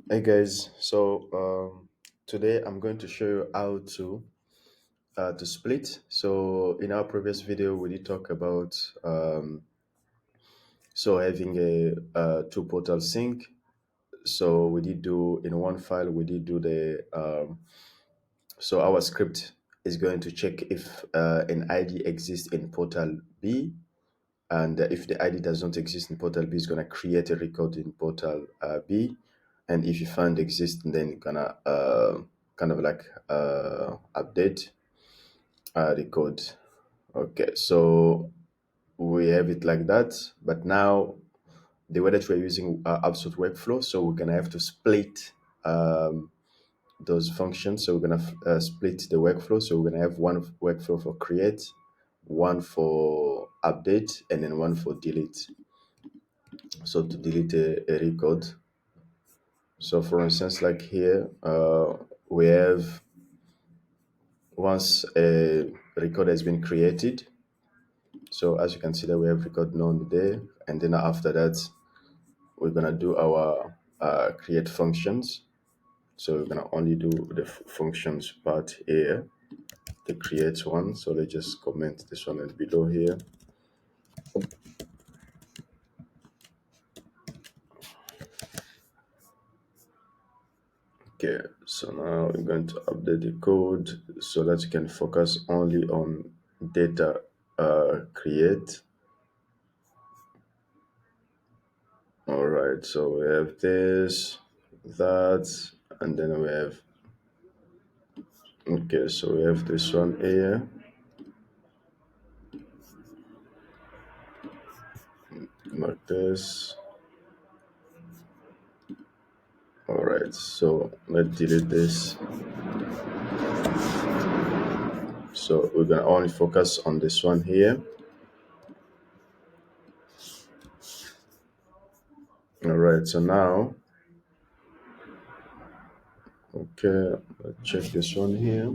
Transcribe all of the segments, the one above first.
Hey guys, today I'm going to show you how to split. So in our previous video, we did talk about having a two portal sync. So we did do in one file. We did do the our script is going to check if an ID exists in portal B, and if the ID does not exist in portal B, it's gonna create a record in portal B, and if you find exist, then gonna kind of like update the code. Okay, so we have it like that, but now the way that we're using absolute workflow, so we're gonna have to split those functions. So we're gonna split the workflow. So we're gonna have one workflow for create, one for update, and then one for delete. So to delete a record. So for instance, like here, we have once a record has been created. So as you can see that we have record none there. And then after that, we're gonna do our create functions. So we're gonna only do the functions part here, the create one. So let's just comment this one below here. Okay, so now we're going to update the code so that you can focus only on data create. All right, so we have this, that, and then we have, okay, so we have this one here. Like this. All right, so let's delete this. So we're gonna only focus on this one here. All right, so now, okay, let's check this one here.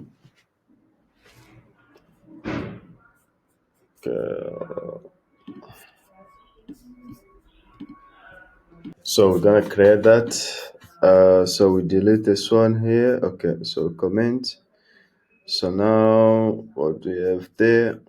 Okay, so we're gonna create that. So we delete this one here. Okay, so comment. So now what do we have there?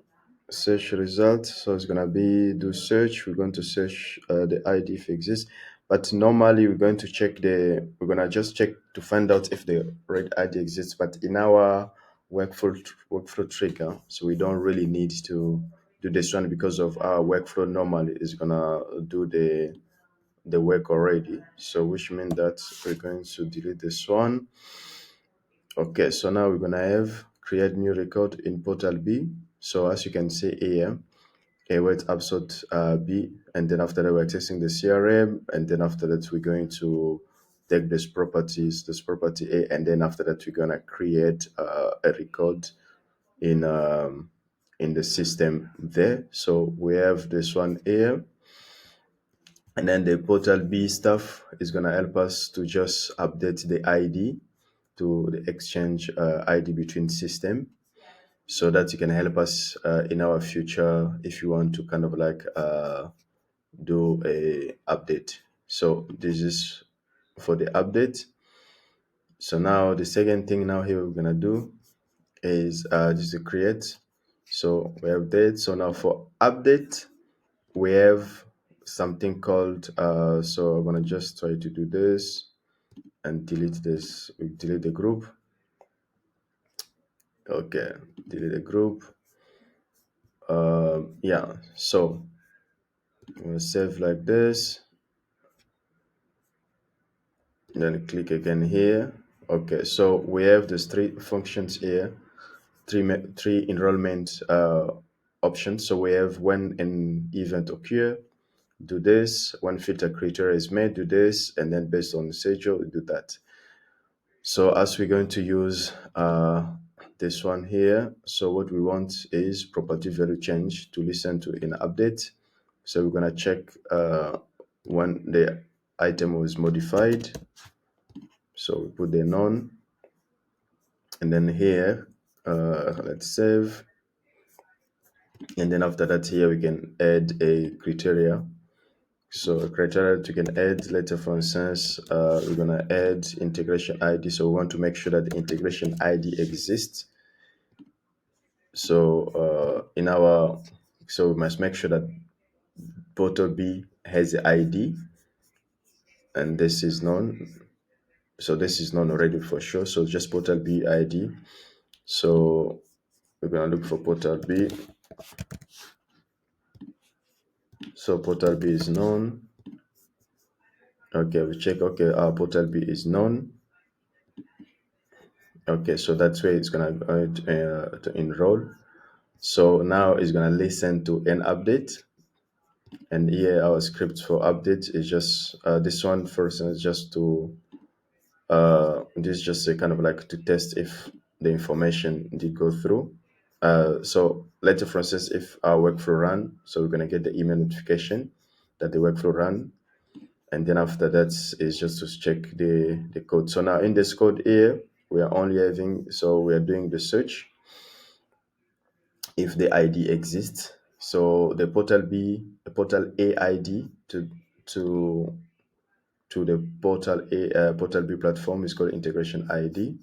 Search result. So it's gonna be do search. We're going to search the ID if it exists. But normally we're going to check we're gonna just check to find out if the red ID exists. But in our workflow trigger, so we don't really need to do this one because of our workflow normally is gonna do the work already. So which means that we're going to delete this one. Okay, so now we're gonna have create new record in portal B. So as you can see here, a wait absolute B, and then after that we're accessing the CRM, and then after that we're going to take this property A, and then after that we're gonna create a record in the system there. So we have this one here. And then the portal B stuff is going to help us to just update the ID to the exchange ID between system so that it can help us in our future if you want to kind of like do a update. So this is for the update. So now the second thing now here we're going to do is just to create. So we have that. So now for update, we have something called so I'm gonna just try to do this and delete this. We delete the group. Okay, delete the group. Yeah, so I'm gonna save like this, then click again here. Okay, so we have these three functions here, three enrollment options. So we have when an event occur, do this. When filter creator is made, do this, and then based on the schedule, do that. So as we're going to use this one here, so what we want is property value change to listen to in update. So we're gonna check when the item was modified. So we put the none, and then here let's save, and then after that here we can add a criteria. So a criteria that you can add later, for instance, we're gonna add integration ID. So we want to make sure that the integration ID exists. So in our, so we must make sure that portal B has the ID, and this is known. So this is known already for sure. So just portal B ID. So we're gonna look for portal B. So portal B is known. Okay, we check. Okay, our portal B is known. Okay, so that's where it's gonna to enroll. So now it's gonna listen to an update, and here our script for update is just this one first is just to this is just a kind of like to test if the information did go through. So later, for instance, if our workflow run, so we're gonna get the email notification that the workflow run, and then after that is just to check the code. So now in this code here, we are only having, so we are doing the search if the ID exists. So the portal B, the portal A ID to to the portal A portal B platform is called integration ID.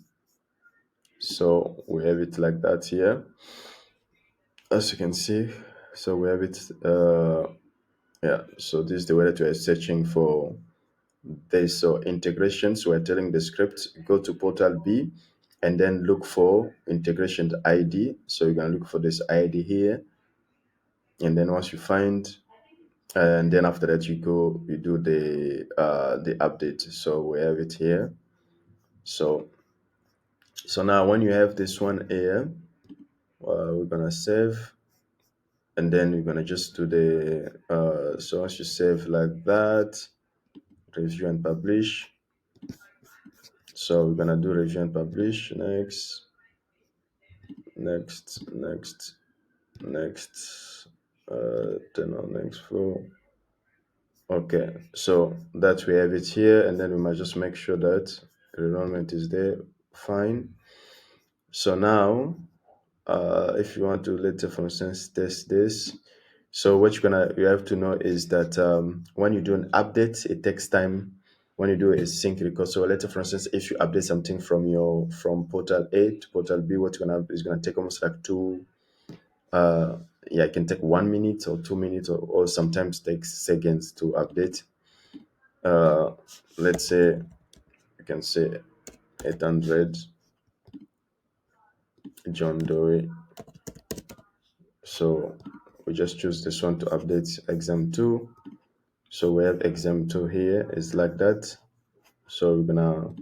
So we have it like that here, as you can see. So we have it. Yeah. So this is the way that we are searching for this. So integrations. We're telling the script go to portal B, and then look for integration ID. So you're gonna look for this ID here, and then once you find, and then after that you do the update. So we have it here. So now when you have this one here, we're gonna save, and then we're gonna just do the so once you save like that, review and publish. So we're gonna do review and publish. Next, turn on next flow. Okay, so that we have it here, and then we must just make sure that enrollment is there. Fine. So now, if you want to later, for instance, test this, so what you have to know is that when you do an update, it takes time. When you do a sync record, so later, for instance, if you update something from portal A to portal B, what's gonna is gonna take almost like uh yeah, it can take 1 minute or 2 minutes, or sometimes takes seconds to update. uh let's say you can say 800 John Doe. So we just choose this one to update exam 2. So we have exam 2 here. It's like that. So we're gonna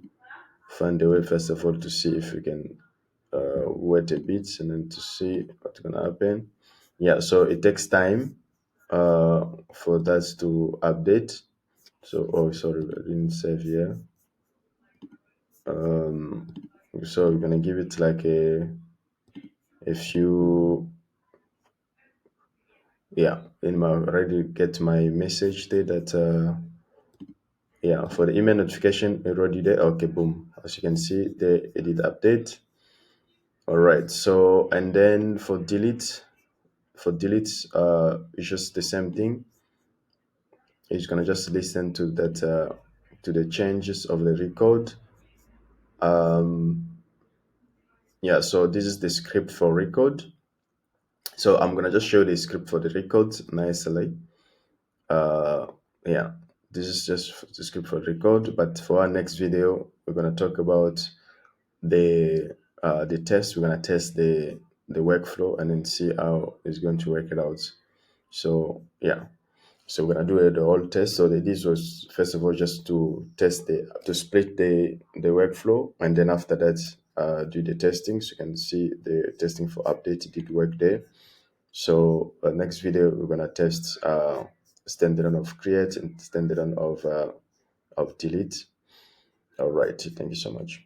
find a way first of all to see if we can wait a bit, and then to see what's gonna happen. Yeah, so it takes time for that to update. So oh, sorry, I didn't save here. So we're gonna give it like a few. Yeah, in my already get my message there that yeah, for the email notification already there. Okay, boom, as you can see the edit update. All right, so and then for delete it's just the same thing. It's gonna just listen to that to the changes of the record. Yeah, so this is the script for record. So I'm gonna just show the script for the record nicely. uh yeah, this is just the script for record, but for our next video we're going to talk about the test. We're going to test the workflow and then see how it's going to work it out. So yeah, so we're going to do the whole test. So this was first of all just to test to split the workflow, and then after that do the testing. So you can see the testing for update did work there. So next video we're gonna test standalone of create and standalone of delete. All right, thank you so much.